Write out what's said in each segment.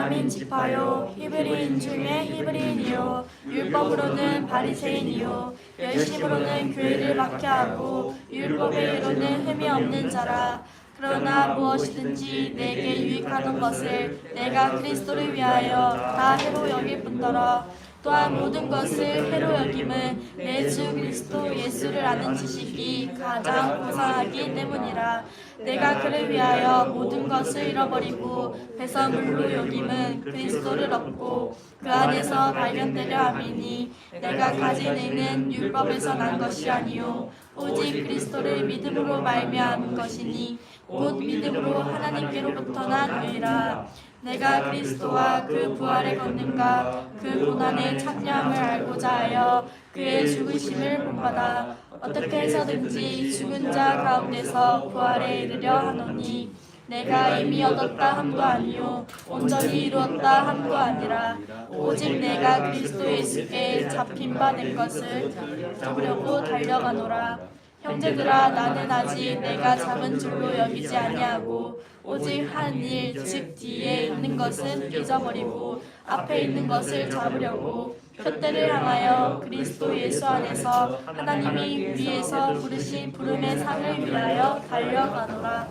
베냐민 지파요 히브리인 중에 히브리인이요 율법으로는 바리새인이요 열심으로는 교회를 박해하고 율법의 이로는 흠이 없는 자라. 그러나 무엇이든지 내게 유익하는 것을 내가 그리스도를 위하여 다 해로 여길 뿐더러 또한 모든 것을 해로 여김은 내 주 그리스도 예수를 아는 지식이 가장 고상하기 때문이라. 내가 그를 위하여 모든 것을 잃어버리고 배설물로 여김은 그리스도를 얻고 그 안에서 발견되려 함이니 내가 가진 의는 율법에서 난 것이 아니요 오직 그리스도를 믿음으로 말미암은 것이니 곧 믿음으로 하나님께로부터 난 의라. 내가 그리스도와 그 부활의 권능과 그 고난의 참여함을 알고자 하여 그의 죽으심을 본받아 어떻게 해서든지 죽은 자 가운데서 부활에 이르려 하노니 내가 이미 얻었다 함도 아니요 온전히 이루었다 함도 아니라 오직 내가 그리스도 예수께 잡힌 바 된 것을 잡으려고 달려가노라. 형제들아, 나는 아직 내가 잡은 줄로 여기지 아니하고 오직 한 일, 즉 뒤에 있는 것은 잊어버리고 앞에 있는 것을 잡으려고 표대를 향하여 그리스도 예수 안에서 하나님이 위에서 부르신 부름의 상을 위하여 달려가노라.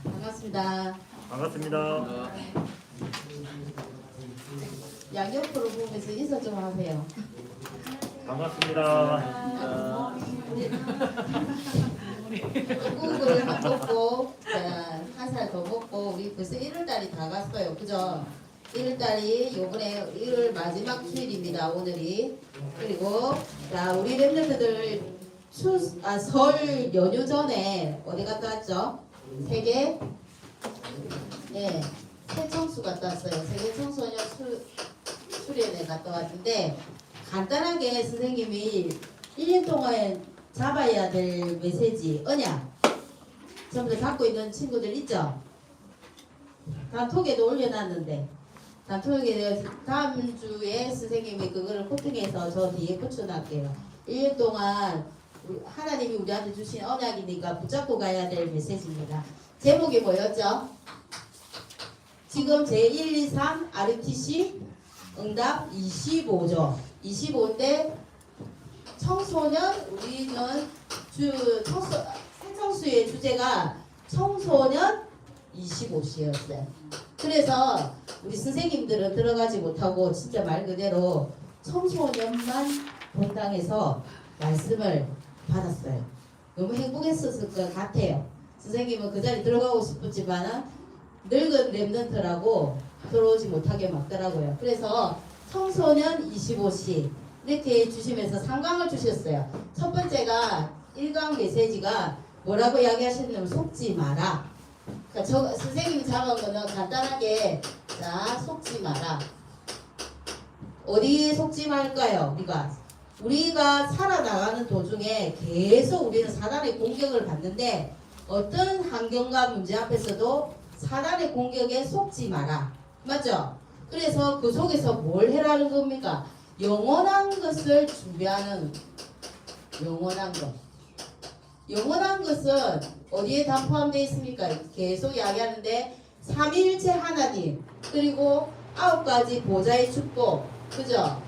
반갑습니다. 반갑습니다. 양옆으로 보면서 인사 좀 하세요. 반갑습니다. 국을 한 먹고 한 살 더 먹고 우리 벌써 1월달이 다 갔어요. 그죠? 1월달이 요번에 1월 마지막 주일입니다. 오늘이. 그리고 자 우리 랩런트들 설 연휴 전에 어디 갔다 왔죠? 세계 네 새청수 갔다 왔어요. 세계 청소년 수련회 갔다 왔는데 간단하게 선생님이 1년 동안 잡아야 될 메시지 언약 전부 다 갖고 있는 친구들 있죠? 단톡에도 올려놨는데 단톡에 다음 주에 선생님이 그거를 코팅해서 저 뒤에 붙여놨게요. 1년 동안 하나님이 우리한테 주신 언약이니까 붙잡고 가야 될 메시지입니다. 제목이 뭐였죠? 지금 제1, 2, 3 RUTC 응답 25죠. 25인데 청소년 우리는 새청수의 주제가 청소년 25시였어요. 그래서 우리 선생님들은 들어가지 못하고 진짜 말 그대로 청소년만 본당에서 말씀을 받았어요. 너무 행복했었을 것 같아요. 선생님은 그 자리 들어가고 싶었지만 늙은 랩런트라고 들어오지 못하게 막더라고요. 그래서 청소년 25시 이렇게 주시면서 3강을 주셨어요. 첫 번째가 1강 메시지가 뭐라고 이야기하셨냐면 속지 마라. 그러니까 선생님이 잡은 거는 간단하게 자 속지 마라. 어디에 속지 말까요? 우리가 살아나가는 도중에 계속 우리는 사단의 공격을 받는데 어떤 환경과 문제 앞에서도 사단의 공격에 속지 마라. 맞죠? 그래서 그 속에서 뭘 해라는 겁니까? 영원한 것을 준비하는 영원한 것. 영원한 것은 어디에 다 포함되어 있습니까? 계속 이야기하는데 삼위일체 하나님 그리고 9가지 보좌의 축복 그죠?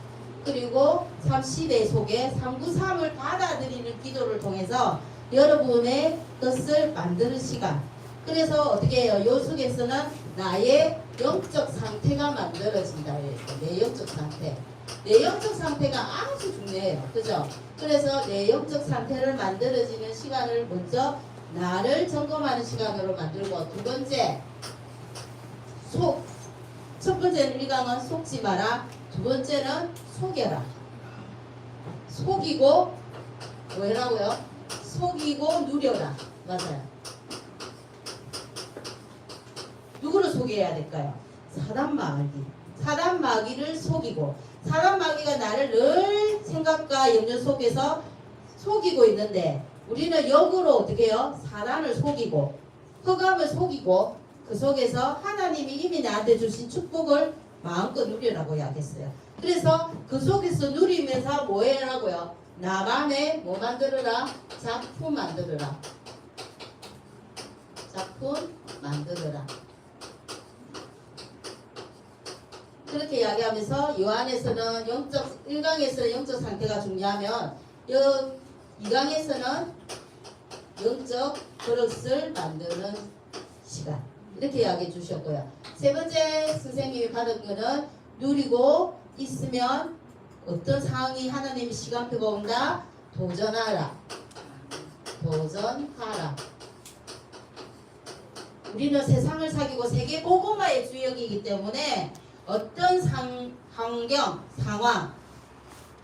그리고 30의 속에 393을 받아들이는 기도를 통해서 여러분의 뜻을 만드는 시간. 그래서 어떻게 해요? 요 속에서는 나의 영적 상태가 만들어진다. 내 영적 상태. 내 영적 상태가 아주 중요해요. 그죠? 그래서 내 영적 상태를 만들어지는 시간을 먼저 나를 점검하는 시간으로 만들고 두 번째 첫 번째는 1강은 속지 마라. 두 번째는 속여라. 속이고 뭐라고요? 속이고 누려라. 맞아요. 누구를 속여야 될까요? 사단 마귀를 속이고 사단 마귀가 나를 늘 생각과 염려 속에서 속이고 있는데 우리는 역으로 어떻게 해요? 사단을 속이고 흑암을 속이고 그 속에서 하나님이 이미 나한테 주신 축복을 마음껏 누리라고 이야기했어요. 그래서 그 속에서 누리면서 뭐 해라고요? 나만의 뭐 만들어라? 작품 만들어라. 작품 만들어라. 만들어라. 그렇게 이야기하면서 요한에서는 1강에서는 영적 상태가 중요하면 2강에서는 영적 그릇을 만드는 시간. 이렇게 이야기해 주셨고요. 세 번째 선생님이 받은 거는 누리고 있으면 어떤 상황이 하나님의 시간표가 온다. 도전하라. 도전하라. 우리는 세상을 사귀고 세계 복음화의 주역이기 때문에 어떤 환경, 상황,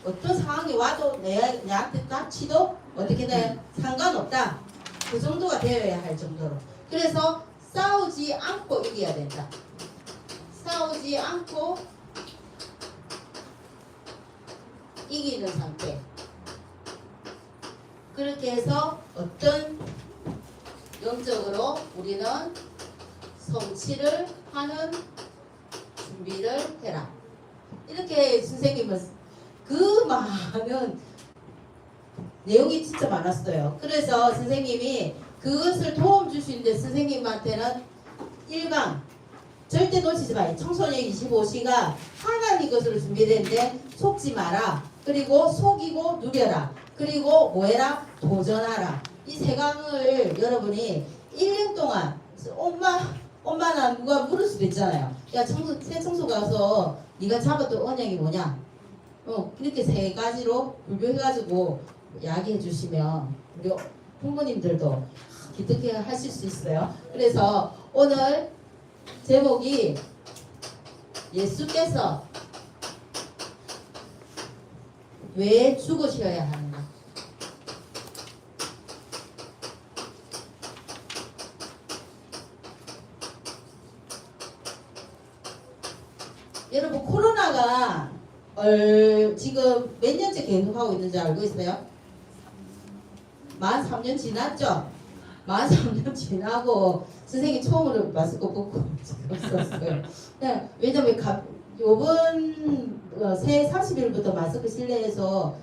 어떤 상황이 와도 내한테 다치도 어떻게 돼? 상관없다. 그 정도가 되어야 할 정도로. 그래서 싸우지 않고 이겨야 된다. 싸우지 않고 이기는 상태. 그렇게 해서 어떤 영적으로 우리는 성취를 하는 준비를 해라. 이렇게 선생님은 그 많은 내용이 진짜 많았어요. 그래서 선생님이 그것을 도움 주시는데 선생님한테는 1강 절대 놓치지 마요. 청소년 25시가 하나님 것으로 준비되는데 속지 마라. 그리고 속이고 누려라. 그리고 뭐해라? 도전하라. 이 세 강을 여러분이 1년 동안 엄마나 누가 물을 수도 있잖아요. 야 새 청소 가서 네가 잡았던 언약이 뭐냐? 그렇게 세 가지로 분류해가지고 이야기해 주시면 우리 부모님들도 기특해 하실 수 있어요. 그래서 오늘 제목이 예수께서 왜 죽으셔야 하는가? 여러분 코로나가 지금 몇 년째 계속하고 있는지 알고 있어요? 만 3년 지났죠? 만 3년 지나고 선생님 처음으로 마스크 벗고 있었어요. 네, 왜냐면 요번 새해 30일부터 마스크 실내에서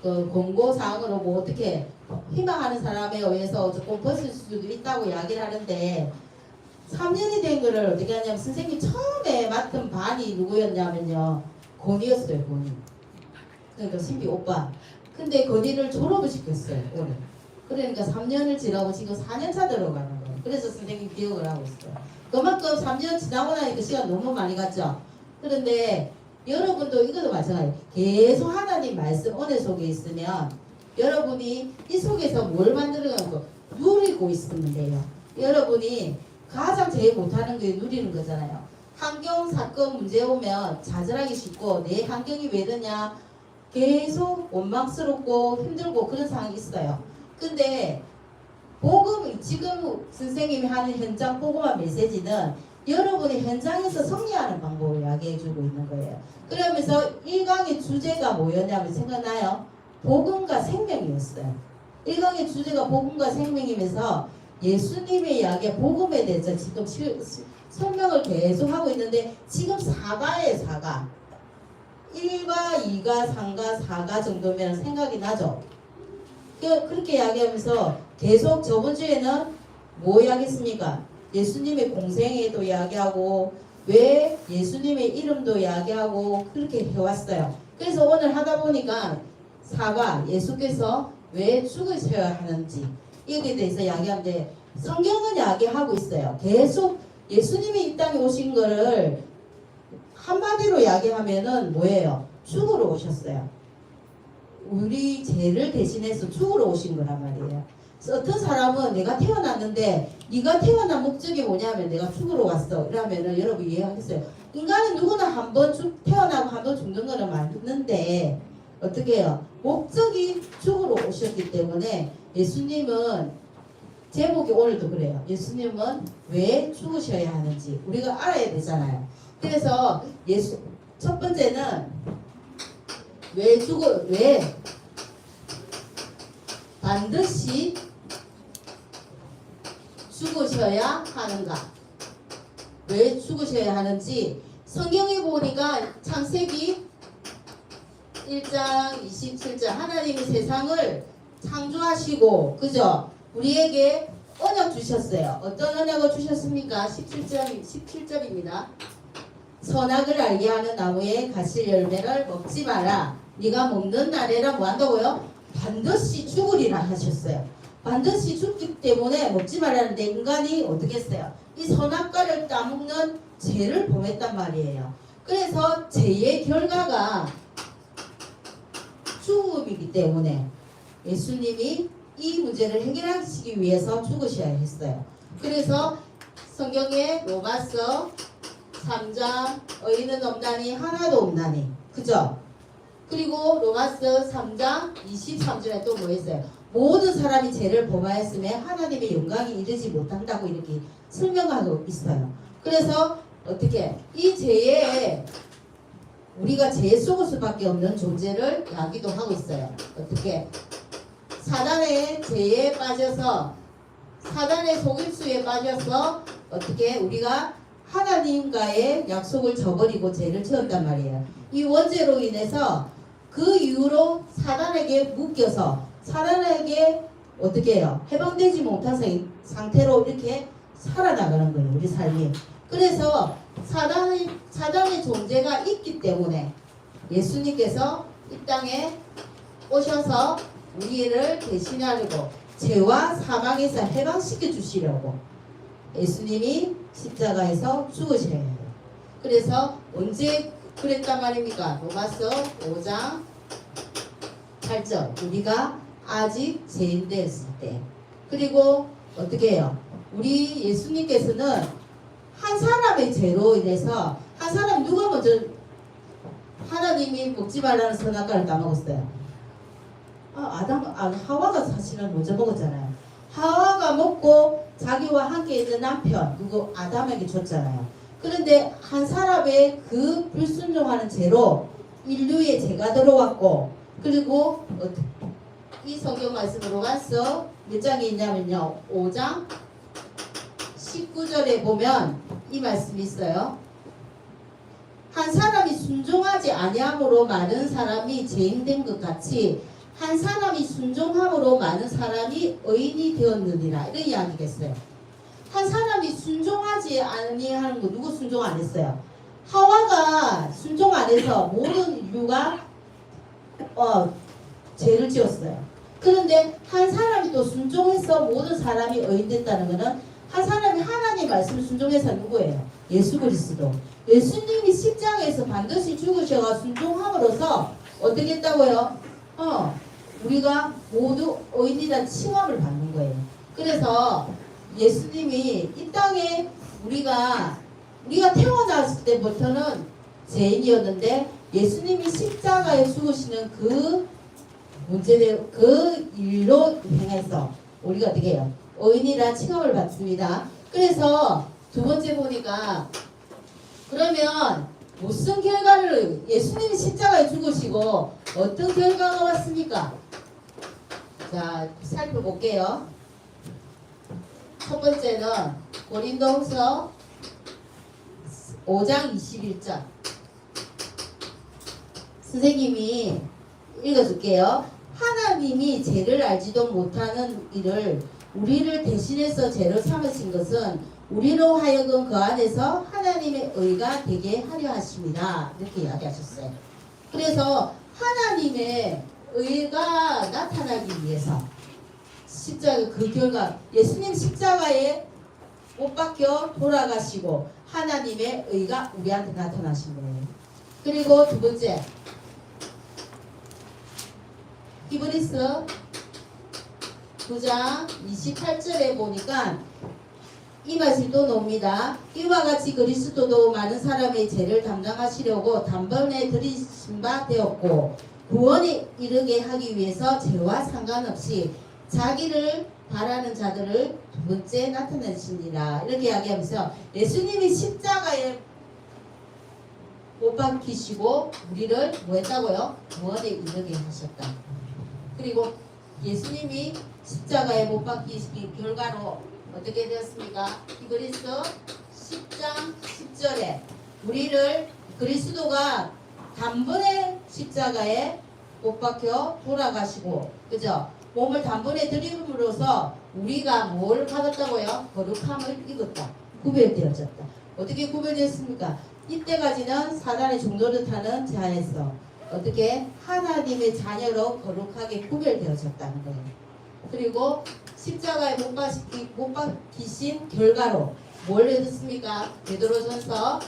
그 공고사항으로 뭐 어떻게 희망하는 사람에 의해서 조금 벗을 수도 있다고 이야기를 하는데 3년이 된 거를 어떻게 하냐면 선생님 처음에 맡은 반이 누구였냐면요. 건이었어요. 건이. 그러니까 신비 오빠. 근데 건이를 졸업을 시켰어요. 올해. 그러니까 3년을 지나고 지금 4년차 들어가는 거예요. 그래서 선생님 기억을 하고 있어요. 그만큼 3년 지나고 나니까 시간 너무 많이 갔죠. 그런데 여러분도 이것도 마찬가지예요. 계속 하나님 말씀 은혜 속에 있으면 여러분이 이 속에서 뭘 만들어가는 거 누리고 있으면 돼요. 여러분이 가장 제일 못하는 게 누리는 거잖아요. 환경, 사건, 문제 오면 좌절하기 쉽고 내 환경이 왜 이러냐 계속 원망스럽고 힘들고 그런 상황이 있어요. 근데 복음, 지금 선생님이 하는 현장 복음화 메시지는 여러분이 현장에서 승리하는 방법을 이야기해주고 있는 거예요. 그러면서 1강의 주제가 뭐였냐면 생각나요? 복음과 생명이었어요. 1강의 주제가 복음과 생명이면서 예수님의 이야기 복음에 대해서 지금 설명을 계속 하고 있는데 지금 4가에 4가 1과 2가 3가 4가 정도면 생각이 나죠. 그렇게 이야기하면서 계속 저번 주에는 뭐 이야기했습니까? 예수님의 공생애도 이야기하고 왜 예수님의 이름도 이야기하고 그렇게 해왔어요. 그래서 오늘 하다 보니까 4가 예수께서 왜 죽으셔야 하는지 여기에 대해서 이야기하는데 성경은 이야기하고 있어요. 계속 예수님이 이 땅에 오신 거를 한마디로 이야기하면은 뭐예요? 죽으러 오셨어요. 우리 죄를 대신해서 죽으러 오신 거란 말이에요. 그래서 어떤 사람은 내가 태어났는데 네가 태어난 목적이 뭐냐면 내가 죽으러 왔어. 이러면은 여러분 이해하겠어요? 인간은 누구나 한 번 태어나고 한 번 죽는 거는 맞는데 어떻게 해요? 목적이 죽으러 오셨기 때문에 예수님은 제목이 오늘도 그래요. 예수님은 왜 죽으셔야 하는지 우리가 알아야 되잖아요. 그래서 첫 번째는 왜 반드시 죽으셔야 하는가? 왜 죽으셔야 하는지 성경에 보니까 창세기 1장 27절 하나님이 세상을 창조하시고 그죠? 우리에게 언약 주셨어요. 어떤 언약을 주셨습니까? 17절입니다. 선악을 알게 하는 나무의 가시 열매를 먹지 마라. 네가 먹는 날에라 뭐 한다고요? 반드시 죽으리라 하셨어요. 반드시 죽기 때문에 먹지 말라는데 인간이 어떻게 했어요? 이 선악과를 따먹는 죄를 범했단 말이에요. 그래서 죄의 결과가 죽음이기 때문에 예수님이 이 문제를 해결하시기 위해서 죽으셔야 했어요. 그래서 성경에 로마서 3장 의인은 없나니 하나도 없나니 그죠? 그리고 로마서 3장 23절에 또 뭐 했어요? 모든 사람이 죄를 범하였음에 하나님의 영광이 이르지 못한다고 이렇게 설명하고 있어요. 그래서 어떻게 이 죄에 우리가 죄 속을 수밖에 없는 존재를 야기도 하고 있어요. 어떻게 사단의 죄에 빠져서 사단의 속임수에 빠져서 어떻게 우리가 하나님과의 약속을 저버리고 죄를 지었단 말이에요. 이 원죄로 인해서 그 이후로 사단에게 묶여서 사단에게 어떻게 해요? 해방되지 못한 상태로 이렇게 살아나가는 거예요. 우리 삶이. 그래서 사단의 존재가 있기 때문에 예수님께서 이 땅에 오셔서 우리를 대신하려고 죄와 사망에서 해방시켜 주시려고 예수님이 십자가에서 죽으시려고 해요. 그래서 언제 그랬단 말입니까? 로마서 5장 8절 우리가 아직 죄인 되었을 때. 그리고 어떻게 해요? 우리 예수님께서는 한 사람의 죄로 인해서 한 사람 누가 먼저 하나님이 먹지 말라는 선악과를 따먹었어요? 하와가 사실은 먼저 먹었잖아요. 하와가 먹고 자기와 함께 있는 남편 누구 아담에게 줬잖아요. 그런데 한 사람의 그 불순종하는 죄로 인류의 죄가 들어왔고 그리고 이 성경 말씀으로 가서 몇 장이 있냐면요. 5장 19절에 보면 이 말씀이 있어요. 한 사람이 순종하지 아니함으로 많은 사람이 죄인된 것 같이 한 사람이 순종함으로 많은 사람이 의인이 되었느니라. 이런 이야기겠어요. 한 사람이 순종하지 아니하는 거 누구 순종 안 했어요? 하와가 순종 안 해서 모든 인류가 죄를 지었어요. 그런데 한 사람이 또 순종해서 모든 사람이 의인됐다는 것은 한 사람이 하나님 말씀을 순종해서 누구예요? 예수 그리스도. 예수님이 십자가에서 반드시 죽으셔가 순종함으로써 어떻게 했다고요? 우리가 모두 의인이라는 칭함을 받는 거예요. 그래서 예수님이 이 땅에 우리가 태어났을 때부터는 죄인이었는데 예수님이 십자가에 죽으시는 그 문제를 그 일로 행해서 우리가 어떻게 해요? 의인이라는 칭함을 받습니다. 그래서 두 번째 보니까 그러면 무슨 결과를 예수님이 십자가에 죽으시고 어떤 결과가 왔습니까? 자, 살펴볼게요. 첫 번째는 고린도후서 5장 21절 선생님이 읽어줄게요. 하나님이 죄를 알지도 못하는 일을 우리를 대신해서 죄를 삼으신 것은 우리로 하여금 그 안에서 하나님의 의가 되게 하려 하십니다. 이렇게 이야기하셨어요. 그래서 하나님의 의가 나타나기 위해서 십자가 그 결과 예수님 십자가에 못 박혀 돌아가시고 하나님의 의가 우리한테 나타나신 거예요. 그리고 두 번째 히브리서 9장 28절에 보니까 이 말씀이 또 나옵니다. 이와 같이 그리스도도 많은 사람의 죄를 담당하시려고 단번에 들이신 바 되었고 구원에 이르게 하기 위해서 죄와 상관없이 자기를 바라는 자들을 두 번째 나타내시니라. 이렇게 이야기하면서 예수님이 십자가에 못 박히시고 우리를 뭐 했다고요? 구원에 이르게 하셨다. 그리고 예수님이 십자가에 못 박히신 결과로 어떻게 되었습니까? 히브리서 10장 10절에 우리를 그리스도가 단번에 십자가에 못 박혀 돌아가시고 그죠? 몸을 단번에 드림으로써 우리가 뭘 받았다고요? 거룩함을 입었다. 구별되어졌다. 어떻게 구별됐습니까? 이때까지는 사단의 종노릇하는 자 안에서 어떻게 하나님의 자녀로 거룩하게 구별되어졌다는 거예요. 그리고 십자가에 못 박히신 결과로 뭘 얻었습니까? 베드로전서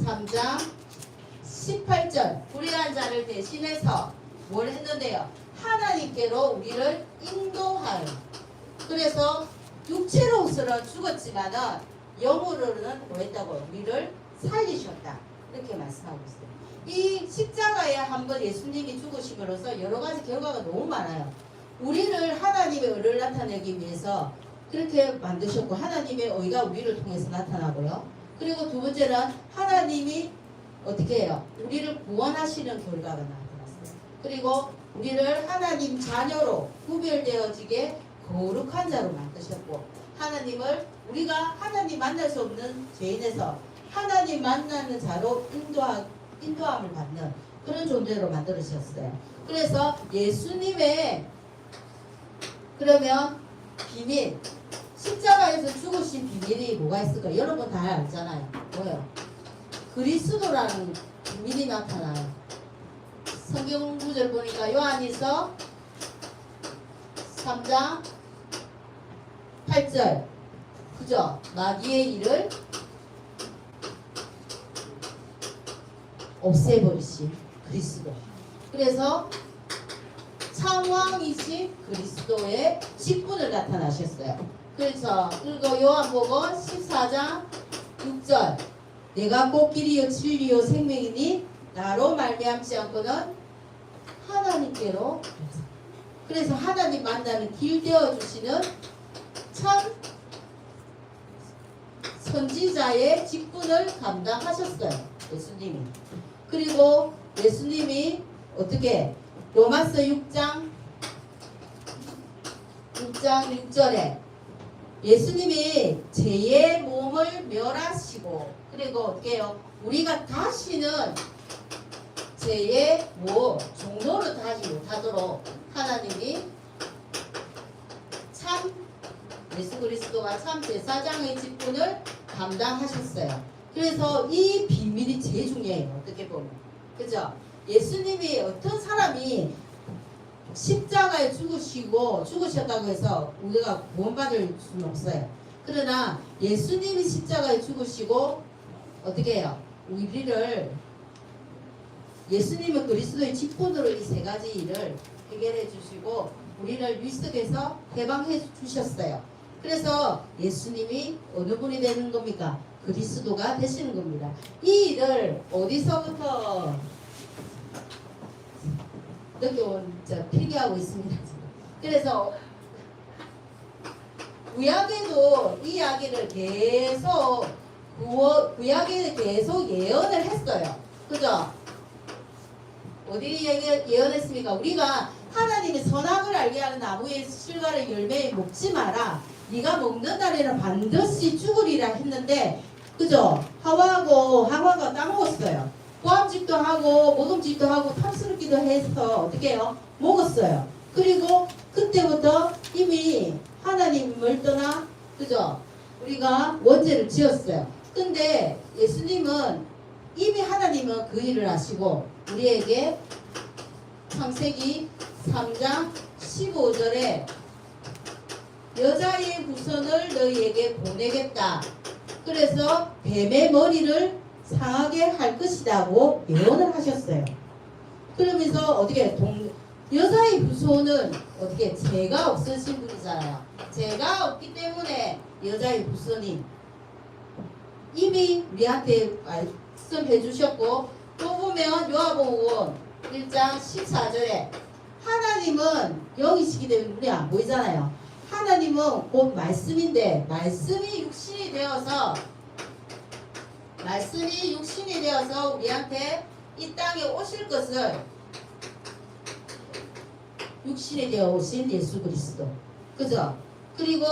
3장 18절 불의한 자를 대신해서 뭘 했는데요? 하나님께로 우리를 인도하여. 그래서 육체로서는 죽었지만은 영으로는 뭐 했다고요? 우리를 살리셨다. 이렇게 말씀하고 있어요. 이 십자가에 한번 예수님이 죽으심으로써 여러 가지 결과가 너무 많아요. 우리를 하나님의 의를 나타내기 위해서 그렇게 만드셨고, 하나님의 의가 우리를 통해서 나타나고요. 그리고 두 번째는 하나님이 어떻게 해요? 우리를 구원하시는 결과가 나타났어요. 그리고 우리를 하나님 자녀로 구별되어지게 거룩한 자로 만드셨고, 하나님을 우리가 하나님 만날 수 없는 죄인에서 하나님 만나는 자로 인도함을 받는 그런 존재로 만들어주셨어요. 그래서 예수님의 그러면 비밀, 십자가에서 죽으신 비밀이 뭐가 있을까? 여러분 다 알잖아요. 뭐예요? 그리스도라는 비밀이 나타나요. 성경 구절 보니까 요한일서 3장 8절, 그죠? 마귀의 일을 없애버리신 그리스도. 그래서 창왕이신 그리스도의 직분을 나타나셨어요. 그래서 그리고 요한복음 14장 6절, 내가 곧 길이요 진리요 생명이니 나로 말미암지 않고는 하나님께로. 그래서 하나님 만나는 길 되어주시는 참 선지자의 직분을 감당하셨어요. 예수님이. 그리고 예수님이 어떻게 로마서 6장 6절에 예수님이 죄의 몸을 멸하시고, 그리고 어떻게 해요? 우리가 다시는 죄의 종로를 다시 못하도록 하나님이 참 예수 그리스도가 참 제사장의 직분을 감당하셨어요. 그래서 이 비밀이 제일 중요해요. 어떻게 보면. 그죠? 예수님이 어떤 사람이 십자가에 죽으셨다고 해서 우리가 구원받을 수는 없어요. 그러나 예수님이 십자가에 죽으시고 어떻게 해요? 우리를 예수님은 그리스도의 직분으로 이 세 가지 일을 해결해 주시고 우리를 위속에서 해방해 주셨어요. 그래서 예수님이 어느 분이 되는 겁니까? 그리스도가 되시는 겁니다. 이 일을 어디서부터 필기하고 있습니다. 지금. 그래서 구약에도 이 이야기를 계속 구약에 계속 예언을 했어요. 그죠? 어디 예언했습니까? 우리가 하나님이 선악을 알게 하는 나무의 실과를 열매에 먹지 마라. 네가 먹는 날에는 반드시 죽으리라 했는데, 그죠? 하와가 따먹었어요. 고함짓도 하고 모금짓도 하고 탐스럽기도 해서 어떻게 해요? 먹었어요. 그리고 그때부터 이미 하나님을 떠나, 그죠? 우리가 원죄를 지었어요. 근데 예수님은 이미 하나님은 그 일을 하시고 우리에게 창세기 3장 15절에 여자의 후손을 너희에게 보내겠다. 그래서 뱀의 머리를 상하게 할 것이라고 예언을 하셨어요. 그러면서 어떻게 여자의 후손은 어떻게 죄가 없으신 분이잖아요. 죄가 없기 때문에 여자의 후손이 이미 우리한테 말씀해 주셨고, 또 보면 요한복음 1장 14절에 하나님은 영이시기 때문에 우리 안 보이잖아요. 하나님은 곧 말씀인데 말씀이 육신이 되어서 우리한테 이 땅에 오실 것을 육신이 되어 오신 예수 그리스도. 그죠? 그리고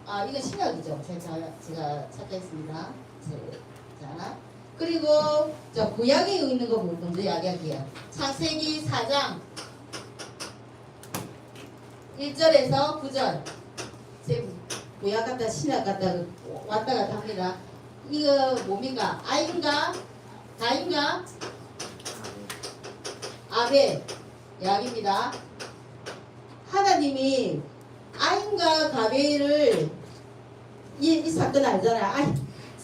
이건 신약이죠. 제가 찾겠습니다. 자, 그리고 구약에 있는 거 먼저 이야기할게요. 창세기 4장 1절에서 9절. 지금 구약 갔다 신약 갔다 왔다 갔다 합니다. 이거 뭡니까? 아인가? 가인가? 아벨 이야기입니다. 하나님이 아인과 가벨을 이 사건 알잖아요.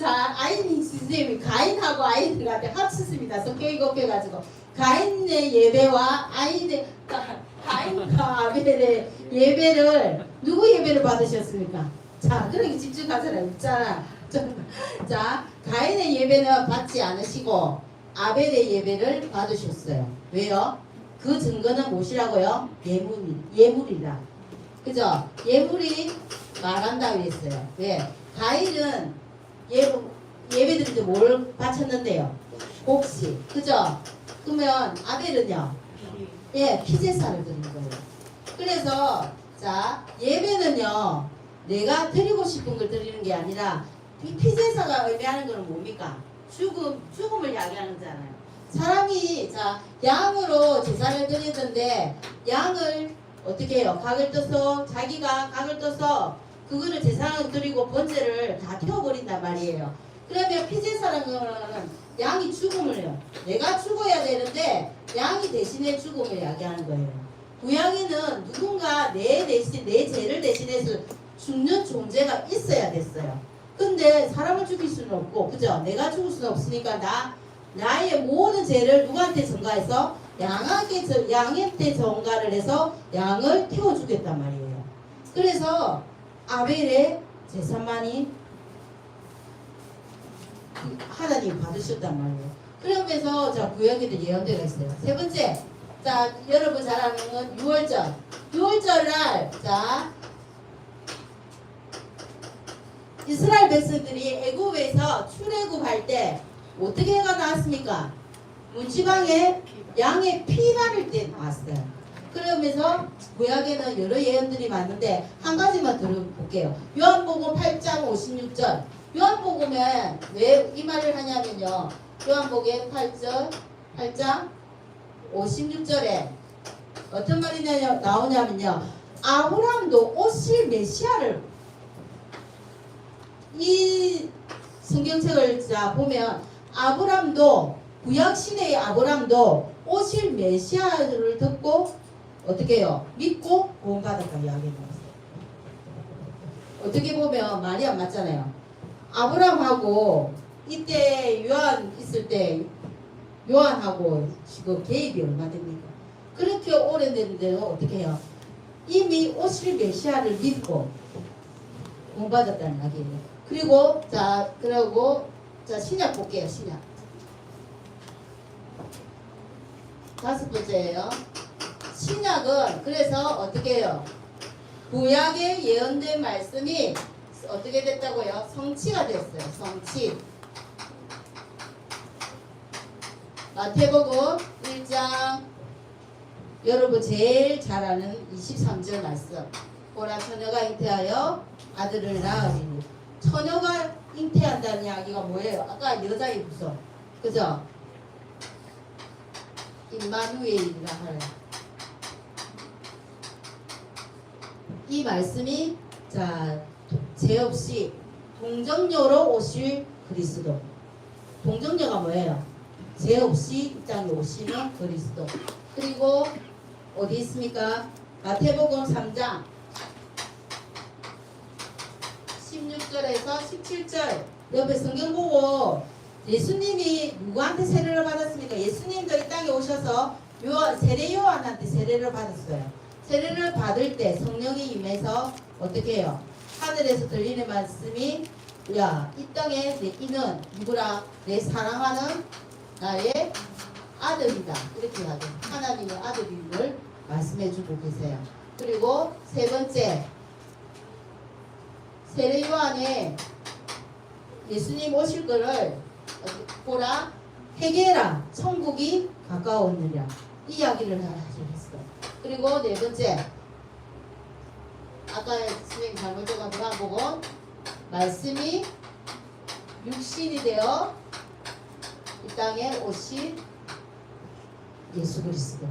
아인 선생님이 가인하고 아인을 갖다 합쳤습니다. 성격이 곱해가지고 가인의 예배와 가인과 아벨의 예배를 누구 예배를 받으셨습니까? 자, 그러게 집중하잖아요. 자, 가인의 예배는 받지 않으시고 아벨의 예배를 받으셨어요. 왜요? 그 증거는 무엇이라고요? 예물이라. 그죠? 예물이 말한다고 했어요. 왜? 가인은 예배드릴 때 뭘 바쳤는데요? 곡식. 그죠? 그러면 아벨은요? 예, 피제사를 드린 거예요. 그래서 자, 예배는요, 내가 드리고 싶은 걸 드리는 게 아니라 이 피제사가 의미하는 거는 뭡니까? 죽음을 이야기하는 거잖아요. 사람이 자 양으로 제사를 드리던데 양을 어떻게 해요? 각을 떠서 자기가 각을 떠서 그거를 제사를 드리고 번제를 다 태워버린단 말이에요. 그러면 피제사라는 거는 양이 죽음을 해요. 내가 죽어야 되는데 양이 대신에 죽음을 이야기하는 거예요. 구약에는 누군가 내 죄를 대신해서 죽는 존재가 있어야 됐어요. 근데 사람을 죽일 수는 없고, 그죠? 내가 죽을 수는 없으니까 나의 모든 죄를 누구한테 전가해서 양한테 전가를 해서 양을 태워주겠단 말이에요. 그래서 아벨의 제사만이 하나님 받으셨단 말이에요. 그러면서 자 구약에도 예언대가 있어요. 세 번째, 자 여러분 잘 아는 건 6월절. 6월절 날 자 이스라엘 백성들이 애굽에서 출애굽할 때 어떻게 해가 나왔습니까? 문지방에 양의 피 바를 때 나왔어요. 그러면서 구약에는 여러 예언들이 많은데 한 가지만 들어볼게요. 요한복음 8장 56절. 요한복음에 왜 이 말을 하냐면요. 요한복음 8장 56절에 어떤 말이 나오냐면요. 아브라함도 오실 메시아를 이 성경책을 자 보면 아브람도 구약시대의 아브람도 오실 메시아를 듣고 어떻게 해요? 믿고 구원받았다 이야기해 놨어요. 어떻게 보면 말이 안 맞잖아요. 아브람하고 이때 요한 있을 때 요한하고 지금 개입이 얼마 됩니까? 그렇게 오래됐는데도 어떻게 해요? 이미 오실 메시아를 믿고 구원받았다는 이야기예요. 그리고 자 신약 볼게요. 신약 다섯 번째예요. 신약은 그래서 어떻게 해요? 구약에 예언된 말씀이 어떻게 됐다고요? 성취가 됐어요. 성취. 마태복음 1장 여러분 제일 잘 아는 23절 말씀. 보라 처녀가 잉태하여 아들을 낳으리니. 처녀가 잉태한다는 이야기가 뭐예요? 아까 여자의 부서. 그죠? 임마누엘이라 하래. 이 말씀이 자 죄 없이 동정녀로 오실 그리스도. 동정녀가 뭐예요? 죄 없이 이 땅에 오시는 그리스도. 그리고 어디 있습니까? 마태복음 3장 16절에서 17절. 옆에 성경 보고 예수님이 누구한테 세례를 받았습니까? 예수님도 이 땅에 오셔서 세례 요한한테 세례를 받았어요. 세례를 받을 때 성령이 임해서 어떻게 해요? 하늘에서 들리는 말씀이 야, 이 땅에 이는 누구라? 내 사랑하는 나의 아들이다. 이렇게 하죠. 하나님의 아들임을 말씀해주고 계세요. 그리고 세 번째, 세례 요한에 예수님 오실 거를 보라, 회개라, 천국이 가까웠느냐 이 이야기를 하셨어요. 그리고 네 번째, 아까 선생님 잘못된 거 보고 말씀이 육신이 되어 이 땅에 오신 예수 그리스도.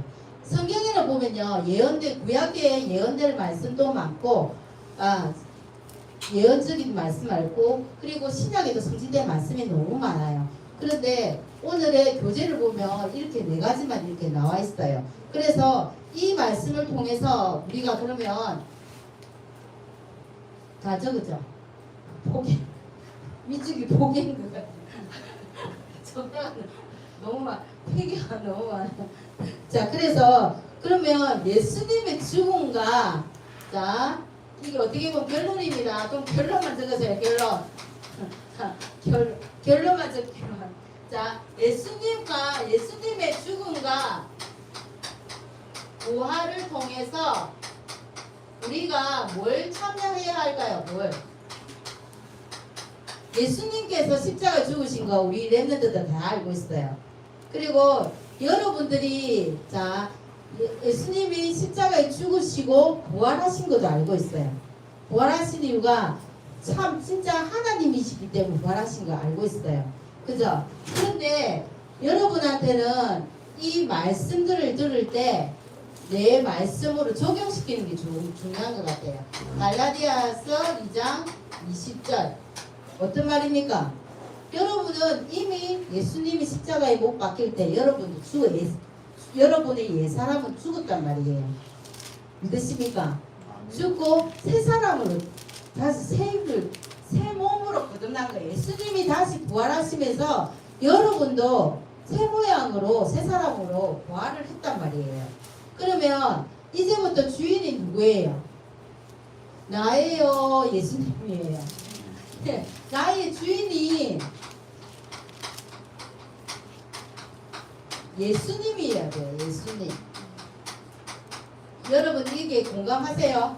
성경에는 보면요, 예언들, 구약의 예언될 말씀도 많고, 예언적인 말씀 많고, 그리고 신약에도 성취된 말씀이 너무 많아요. 그런데 오늘의 교재를 보면 이렇게 네 가지만 이렇게 나와 있어요. 그래서 이 말씀을 통해서 우리가 그러면 다 적으죠. 포기. 민중이 포기인 것 같아. 적당한 너무 많아. 폐기가 너무 많아. 자, 그래서 그러면 예수님의 죽음과 자, 이게 어떻게 보면 결론입니다. 그럼 결론만 적으세요. 결론만 적으세요. 자, 예수님의 죽음과 부활을 통해서 우리가 뭘 참여해야 할까요? 뭘? 예수님께서 십자가에 죽으신 거 우리 렘넌트들 다 알고 있어요. 그리고 여러분들이 자, 예수님이 십자가에 죽으시고 부활하신 것도 알고 있어요. 부활하신 이유가 참 진짜 하나님이시기 때문에 부활하신 거 알고 있어요. 그죠? 그런데 여러분한테는 이 말씀들을 들을 때 내 말씀으로 적용시키는 게 중요한 것 같아요. 갈라디아서 2장 20절 어떤 말입니까? 여러분은 이미 예수님이 십자가에 못 박힐 때 여러분의 옛사람은 죽었단 말이에요. 믿으십니까? 죽고 새 사람으로 다시 새 몸으로 거듭난 거예요. 예수님이 다시 부활하시면서 여러분도 새 모양으로 새 사람으로 부활을 했단 말이에요. 그러면 이제부터 주인이 누구예요? 나예요, 예수님이에요. 나의 주인이 예수님이어야 돼요. 예수님. 여러분 이게 공감하세요?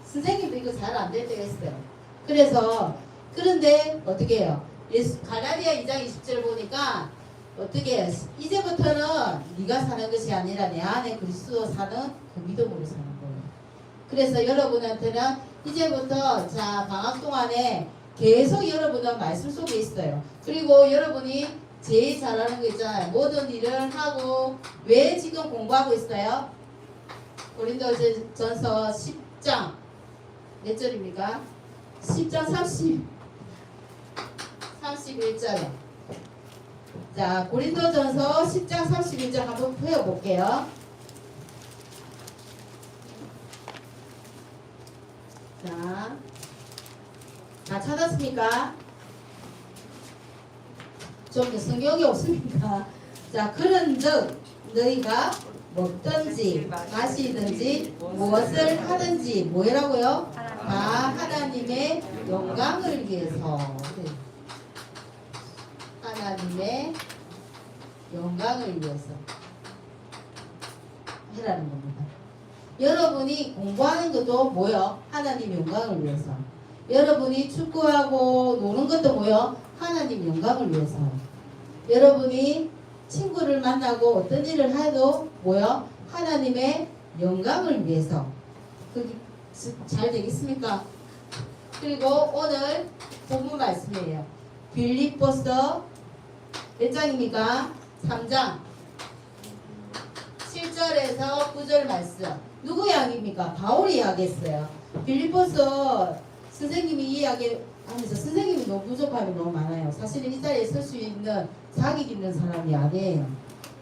선생님도 이거 잘 안 될 때가 있어요. 그래서 그런데 어떻게 해요? 갈라디아 2장 20절 보니까 어떻게 해요? 이제부터는 네가 사는 것이 아니라 내 안에 그리스도 사는 그 믿음으로 사는 거예요. 그래서 여러분한테는 이제부터 자 방학 동안에 계속 여러분은 말씀 속에 있어요. 그리고 여러분이 제일 잘하는 거 있잖아요. 모든 일을 하고 왜 지금 공부하고 있어요? 고린도전서 10장 몇 절입니까? 10장 31절에 자 고린도전서 10장 31절 한번 펴볼게요. 자, 다 찾았습니까? 좀 성경이 없습니까? 자, 그런즉 너희가 먹든지 마시든지 무엇을 하든지 뭐라고요? 다 하나님의 영광을 위해서 하나님의 영광을 위해서 해라는 겁니다. 여러분이 공부하는 것도 뭐요? 하나님 영광을 위해서. 여러분이 축구하고 노는 것도 뭐요? 하나님 영광을 위해서. 여러분이 친구를 만나고 어떤 일을 해도 뭐요? 하나님의 영광을 위해서. 그게 잘 되겠습니까? 그리고 오늘 본문 말씀이에요. 빌립보서 몇 장입니까? 3장 7절에서 9절 말씀. 누구 이야기입니까? 바울이 이야기했어요. 빌립보서 선생님이 이야기하면서 선생님이 너무 부족함이 너무 많아요. 사실은 이 자리에 설 수 있는 자격 있는 사람이 아니에요.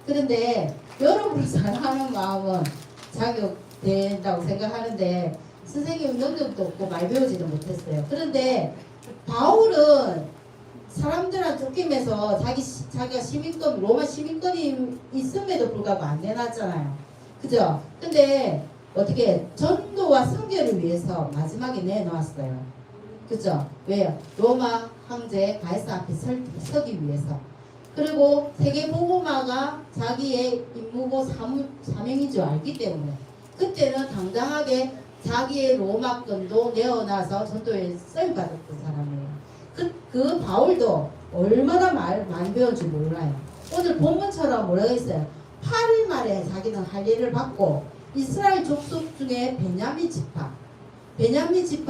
그런데 여러분이 잘하는 마음은 자격된다고 생각하는데 선생님은 능력도 없고 말 배우지도 못했어요. 그런데 바울은 사람들한테 쫓기면서 자기가 시민권, 로마 시민권이 있음에도 불구하고 안 내놨잖아요. 그죠? 근데 어떻게 전도와 선교를 위해서 마지막에 내놓았어요. 그죠? 왜요? 로마 황제 가이사 앞에 서기 위해서. 그리고 세계복음화가 자기의 임무고 사명인 줄 알기 때문에 그때는 당당하게 자기의 로마권도 내어놔서 전도에 쓰임받았던 사람이에요. 그 바울도 얼마나 많이 배운 줄 몰라요. 오늘 본문처럼 뭐라고 했어요? 8일 만에 자기는 할례를 받고 이스라엘 족속 중에 베냐민 지파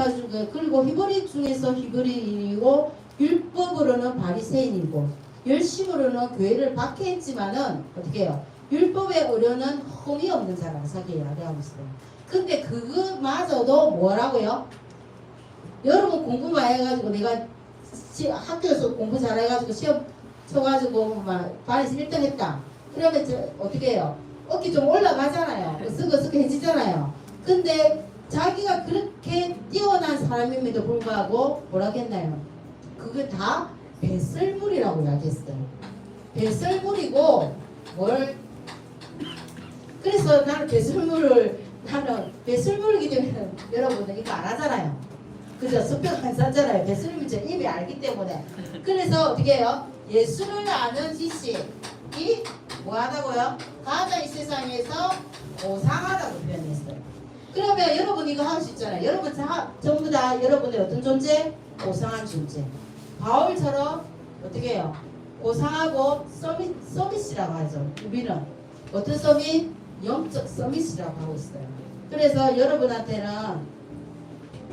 중에 그리고 히브리 중에서 히브리인이고 율법으로는 바리새인이고 열심으로는 교회를 박해했지만은 어떻게 해요? 율법의 어려는 흠이 없는 자라고 자기 이야기하고 있어요. 근데 그거마저도 뭐라고요? 여러분 공부만 해가지고 내가 학교에서 공부 잘해가지고 시험 쳐가지고 막 반에서 1등 했다. 그러면 어떻게 해요? 어깨 좀 올라가잖아요. 으쓱으쓱해지잖아요. 근데 자기가 그렇게 뛰어난 사람임에도 불구하고 뭐라고 했나요? 그게 다 배설물이라고 이야기했어요. 배설물이고 그래서 나는 배설물이기 때문에 여러분들 이거 안 하잖아요. 그죠? 수평 안 썼잖아요. 배설물 제 이미 알기 때문에. 그래서 어떻게 해요? 예수를 아는 지식이 뭐하다고요? 가장 이 세상에서 고상하다고 표현했어요. 그러면 여러분 이거 할 수 있잖아요. 여러분 전부 다 여러분의 어떤 존재? 고상한 존재. 바울처럼 어떻게 해요? 고상하고 서밋이라고 하죠. 우리는 어떤 서밋? 영적 서밋이라고 하고 있어요. 그래서 여러분한테는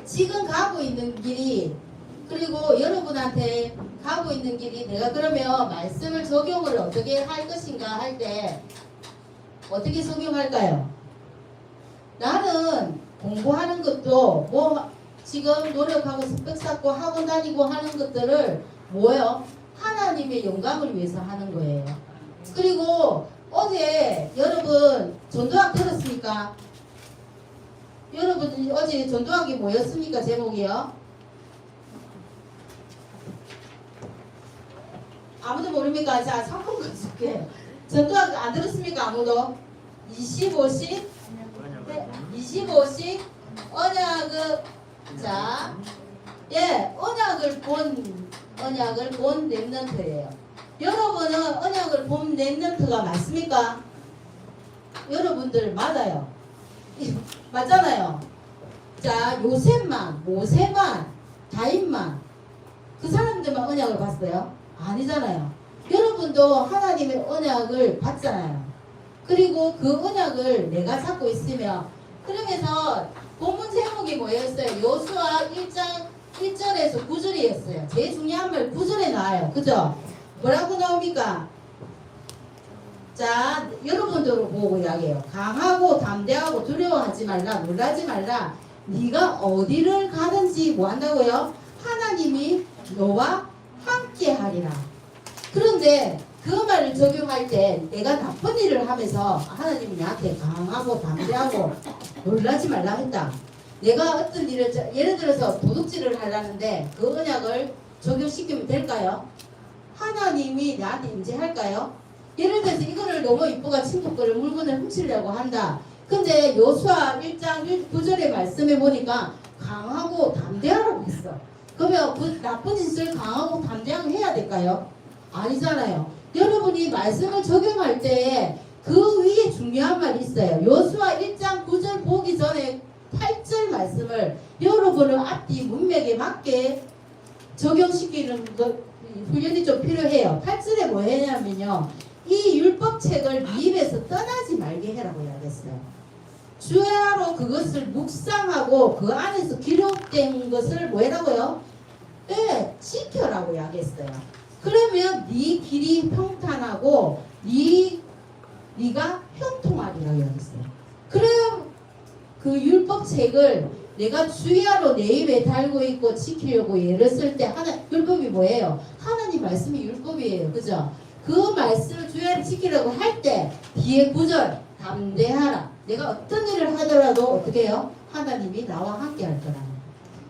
지금 가고 있는 길이 그리고 여러분한테 가고 있는 길이 내가 그러면 말씀을 적용을 어떻게 할 것인가 할 때 어떻게 적용할까요? 나는 공부하는 것도 뭐 지금 노력하고 스펙 쌓고 학원 다니고 하는 것들을 뭐예요? 하나님의 영광을 위해서 하는 거예요. 그리고 어제 여러분 전도학 들었습니까? 여러분 어제 전도학이 뭐였습니까? 제목이요? 아무도 모릅니까? 자, 상품권 줄게요. 전도학 안 들었습니까? 아무도? 25씩? 네, 25씩 언약을 자, 예, 언약을 본 렘넌트예요. 여러분은 언약을 본 렘넌트가 맞습니까? 여러분들 맞아요. 맞잖아요. 자, 요셉만, 모세만, 다윗만 그 사람들만 언약을 봤어요? 아니잖아요. 여러분도 하나님의 언약을 봤잖아요. 그리고 그 언약을 내가 잡고 있으며 그러면서 본문 제목이 뭐였어요? 여호수아 1장 1절에서 9절이었어요. 제일 중요한 말 9절에 나와요. 그죠? 뭐라고 나옵니까? 자, 여러분들을 보고 이야기해요. 강하고 담대하고 두려워하지 말라, 놀라지 말라. 네가 어디를 가든지 뭐 한다고요? 하나님이 너와 함께 하리라. 그런데 그 말을 적용할 때 내가 나쁜 일을 하면서 하나님이 나한테 강하고 담대하고 놀라지 말라 했다. 내가 어떤 일을 예를 들어서 도둑질을 하려는데 그 언약을 적용시키면 될까요? 하나님이 나한테 임재할까요? 예를 들어서 이거를 너무 이쁘가 친구 거를 물건을 훔치려고 한다. 근데 여호수아 1장 9절의 말씀에 보니까 강하고 담대하라고 했어. 그러면 그 나쁜 짓을 강하고 담대하게 해야 될까요? 아니잖아요. 여러분이 말씀을 적용할 때 그 위에 중요한 말이 있어요. 여호수아 1장 9절 보기 전에 8절 말씀을 여러분은 앞뒤 문맥에 맞게 적용시키는 것 훈련이 좀 필요해요. 8절에 뭐 했냐면요. 이 율법책을 네 입에서 떠나지 말게 해라고 이야기했어요. 주야로 그것을 묵상하고 그 안에서 기록된 것을 뭐 해라고요? 네, 지켜라고 이야기했어요. 그러면 네 길이 평탄하고 네가 형통하리라고 이야기했어요. 그럼 그 율법책을 내가 주야로 내 입에 달고 있고 지키려고 예를 쓸 때 율법이 뭐예요? 하나님 말씀이 율법이에요. 그죠? 그 말씀을 주야로 지키려고 할 때 뒤에 9절 담대하라. 내가 어떤 일을 하더라도 어떻게 해요? 하나님이 나와 함께 할 거라는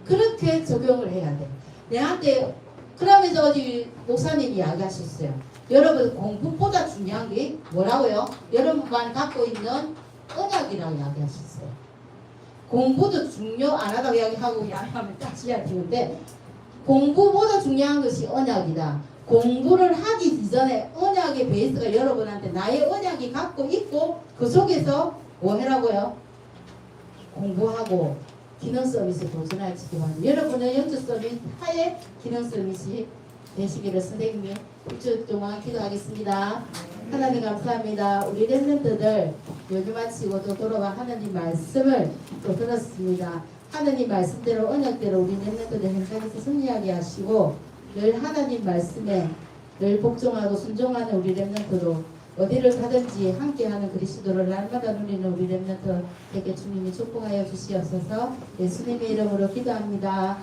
그렇게 적용을 해야 돼. 내한테 그러면서 어디 목사님이 이야기하셨어요. 여러분 공부보다 중요한 게 뭐라고요? 여러분만 갖고 있는 언약이라고 이야기하셨어요. 공부도 중요 안 하다고 이야기하고 이야기하면 다시 이야기하는데 공부보다 중요한 것이 언약이다. 공부를 하기 이전에 언약의 베이스가 여러분한테 나의 언약이 갖고 있고 그 속에서 뭐 해라고요? 공부하고 기능 서비스 도전할지 기원. 여러분의 영적 서비스 하에 기능 서비스 되시기를 선생님이 일주일 동안 기도하겠습니다. 하나님 감사합니다. 우리 렘넌트들 여기 마치고 또 돌아와 하나님 말씀을 또 들었습니다. 하나님 말씀대로 언약대로 우리 렘넌트들 현장에서 승리하게 하시고 늘 하나님 말씀에 늘 복종하고 순종하는 우리 렘넌트로 어디를 가든지 함께하는 그리스도를 날마다 누리는 우리 렘넌트 되게 주님이 축복하여 주시옵소서. 예수님의 이름으로 기도합니다.